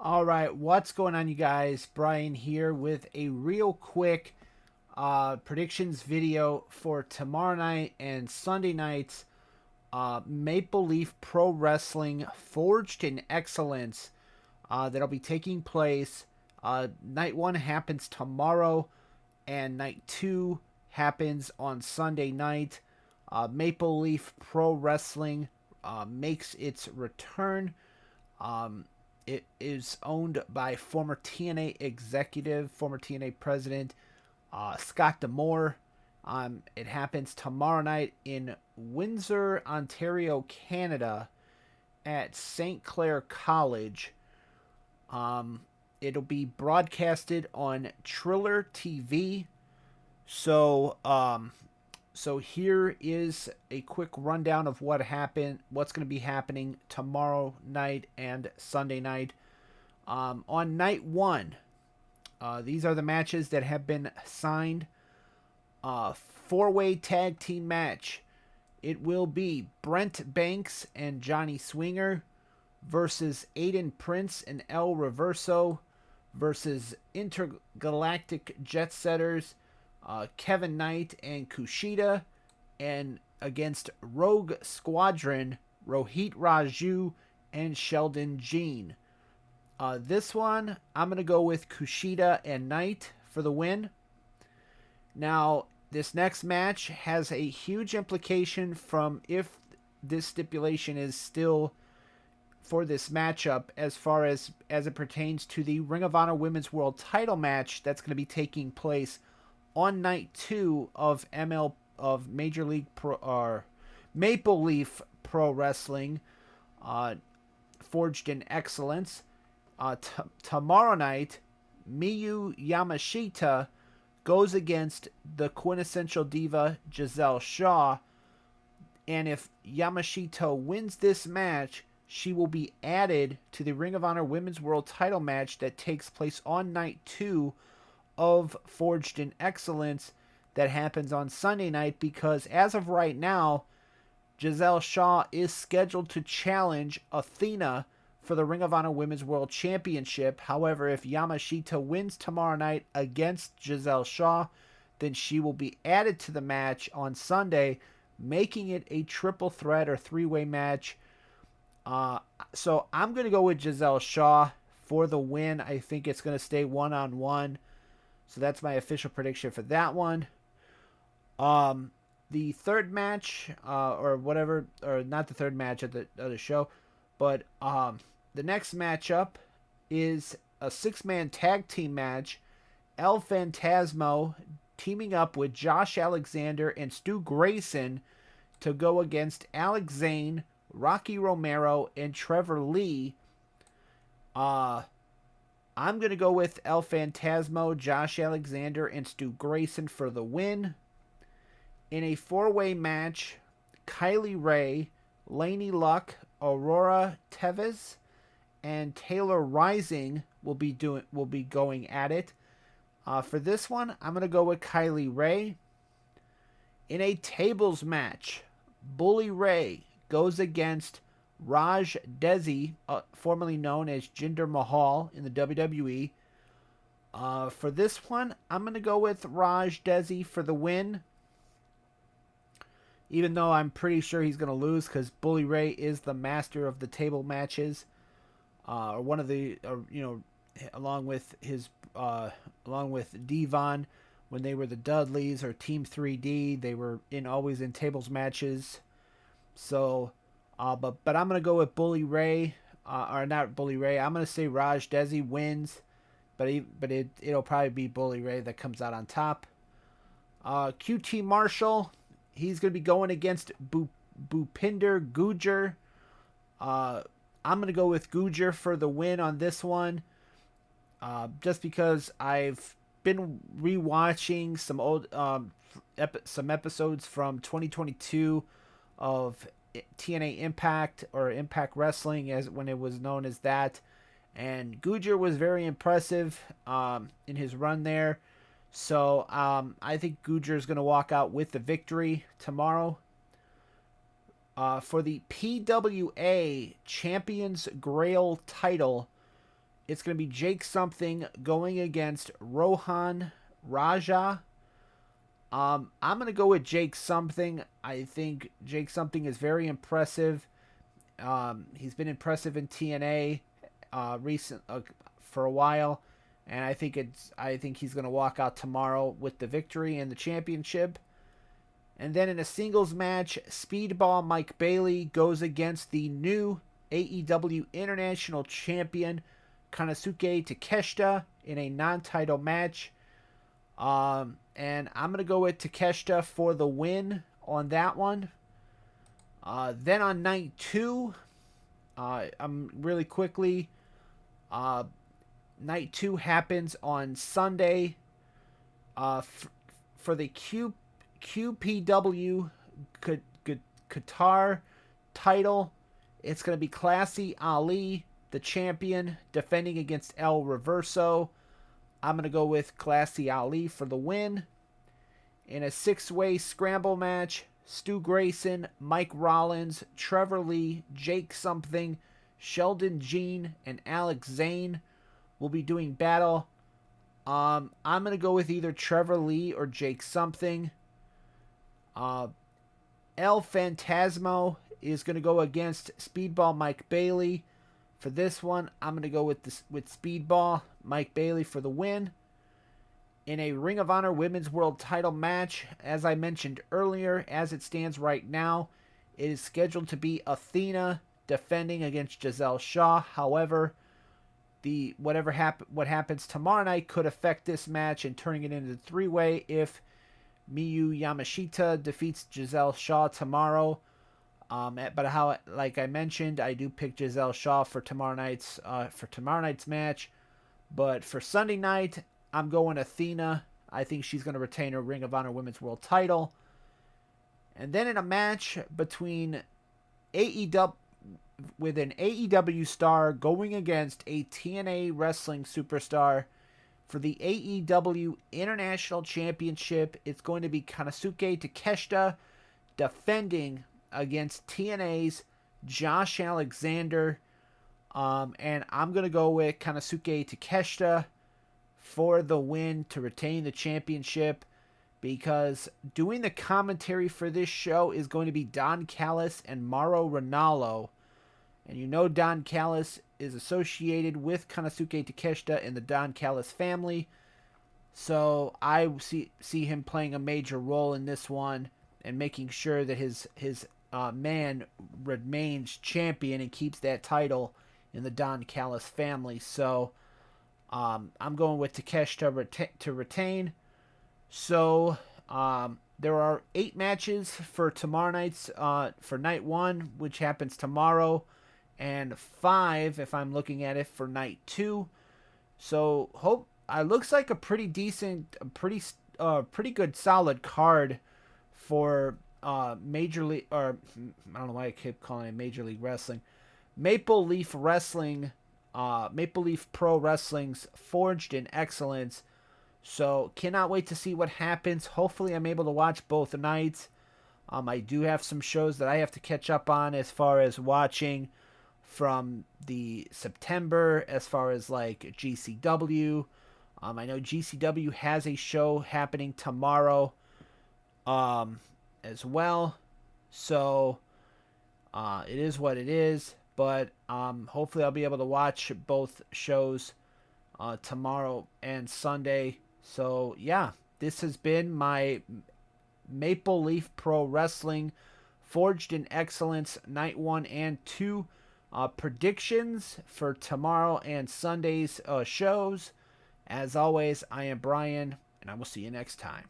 All right, what's going on, you guys? Brian here with a real quick predictions video for tomorrow night and Sunday night's Maple Leaf Pro Wrestling Forged in Excellence that'll be taking place. Night one happens tomorrow, and night two happens on Sunday night. Maple Leaf Pro Wrestling makes its return. Um, it is owned by former TNA executive, former TNA president Scott D'Amore. It happens tomorrow night in Windsor, Ontario, Canada, at St. Clair College. Um, it'll be broadcasted on Triller TV. So, so here is a quick rundown of what's going to be happening tomorrow night and Sunday night. On night one, these are the matches that have been signed. Four-way tag team match. It will be Brent Banks and Johnny Swinger versus Aiden Prince and El Reverso versus Intergalactic Jet Setters, Kevin Knight and Kushida, and against Rogue Squadron, Rohit Raju and Sheldon Jean. This one, I'm going to go with Kushida and Knight for the win. Now, this next match has a huge implication from if this stipulation is still for this matchup as far as it pertains to the Ring of Honor Women's World Title match that's going to be taking place on night 2 of Major League Pro or Maple Leaf Pro Wrestling, Forged in Excellence. Tomorrow night, Miyu Yamashita goes against the quintessential diva Giselle Shaw, and if Yamashita wins this match, she will be added to the Ring of Honor Women's World Title match that takes place on night 2 of Forged in Excellence that happens on Sunday night, because as of right now, Giselle Shaw is scheduled to challenge Athena for the Ring of Honor Women's World Championship. However, if Yamashita wins tomorrow night against Giselle Shaw, then she will be added to the match on Sunday, making it a triple threat or three-way match. So I'm going to go with Giselle Shaw for the win. I think it's going to stay one-on-one. So that's my official prediction for that one. The third match, or whatever, or not the third match of the show, but the next matchup is a six-man tag team match. El Phantasmo teaming up with Josh Alexander and Stu Grayson to go against Alex Zane, Rocky Romero, and Trevor Lee. I'm going to go with El Phantasmo, Josh Alexander, and Stu Grayson for the win. In a four-way match, Kylie Ray, Laney Luck, Aurora Tevez, and Taylor Rising will be going at it. For this one, I'm going to go with Kylie Ray. In a tables match, Bully Ray goes against Raj Desi, formerly known as Jinder Mahal in the WWE. For this one, I'm going to go with Raj Desi for the win. Even though I'm pretty sure he's going to lose, because Bully Ray is the master of the table matches. Or one of the, along with Devon, when they were the Dudleys or Team 3D, they were always in tables matches. So, but I'm gonna go with Bully Ray, or not Bully Ray. I'm gonna say Raj Desi wins, but it'll probably be Bully Ray that comes out on top. QT Marshall, he's gonna be going against Bhupinder Gujjar. I'm going to go with Gujjar for the win on this one. Just because I've been rewatching some old some episodes from 2022 of TNA Impact, or Impact Wrestling, as when it was known as that. And Gujjar was very impressive in his run there. So I think Gujjar is going to walk out with the victory tomorrow. For the PWA Champions Grail title, It's going to be Jake Something going against Rohan Raja. I'm going to go with Jake Something. I think Jake Something is very impressive. He's been impressive in TNA for a while, and I think he's going to walk out tomorrow with the victory and the championship. And then in a singles match, Speedball Mike Bailey goes against the new AEW International Champion Konosuke Takeshita in a non-title match. And I'm going to go with Takeshita for the win on that one. Then on night 2, I'm really quickly, night 2 happens on Sunday. For the QPW Qatar title, it's going to be Classy Ali, the champion, defending against El Reverso. I'm going to go with Classy Ali for the win. In a 6-way scramble match, Stu Grayson, Mike Rollins, Trevor Lee, Jake Something, Sheldon Jean, and Alex Zane will be doing battle. I'm going to go with either Trevor Lee or Jake Something. El Phantasmo is going to go against Speedball Mike Bailey. For this one, I'm going to go with Speedball Mike Bailey for the win. In a Ring of Honor Women's World Title match, as I mentioned earlier, as it stands right now, it is scheduled to be Athena defending against Giselle Shaw. However, what happens tomorrow night could affect this match and turning it into a 3-way if Miyu Yamashita defeats Giselle Shaw tomorrow. But like I mentioned, I do pick Giselle Shaw for tomorrow night's match. But for Sunday night, I'm going Athena. I think she's going to retain her Ring of Honor Women's World Title. And then in a match between AEW with an AEW star going against a TNA wrestling superstar for the AEW International Championship, it's going to be Konosuke Takeshita defending against TNA's Josh Alexander. And I'm going to go with Konosuke Takeshita for the win to retain the championship, because doing the commentary for this show is going to be Don Callis and Mauro Ranallo. And you know Don Callis is associated with Konosuke Takeshita in the Don Callis family. So I see him playing a major role in this one and making sure that his man remains champion and keeps that title in the Don Callis family. So I'm going with Takeshita to retain. So there are 8 matches for tomorrow night's for night 1, which happens tomorrow, and 5 if I'm looking at it for night 2. So looks like a pretty decent, pretty good solid card for Major League, or I don't know why I keep calling it Major League Wrestling, Maple Leaf Wrestling. Maple Leaf Pro Wrestling's Forged in Excellence. So cannot wait to see what happens. Hopefully I'm able to watch both nights. I do have some shows that I have to catch up on as far as watching from the September, as far as like GCW. I know GCW has a show happening tomorrow as well. So it is what it is. But hopefully I'll be able to watch both shows tomorrow and Sunday. So yeah, this has been my Maple Leaf Pro Wrestling Forged in Excellence Night 1 and 2 predictions for tomorrow and Sunday's shows. As always, I am Brian, and I will see you next time.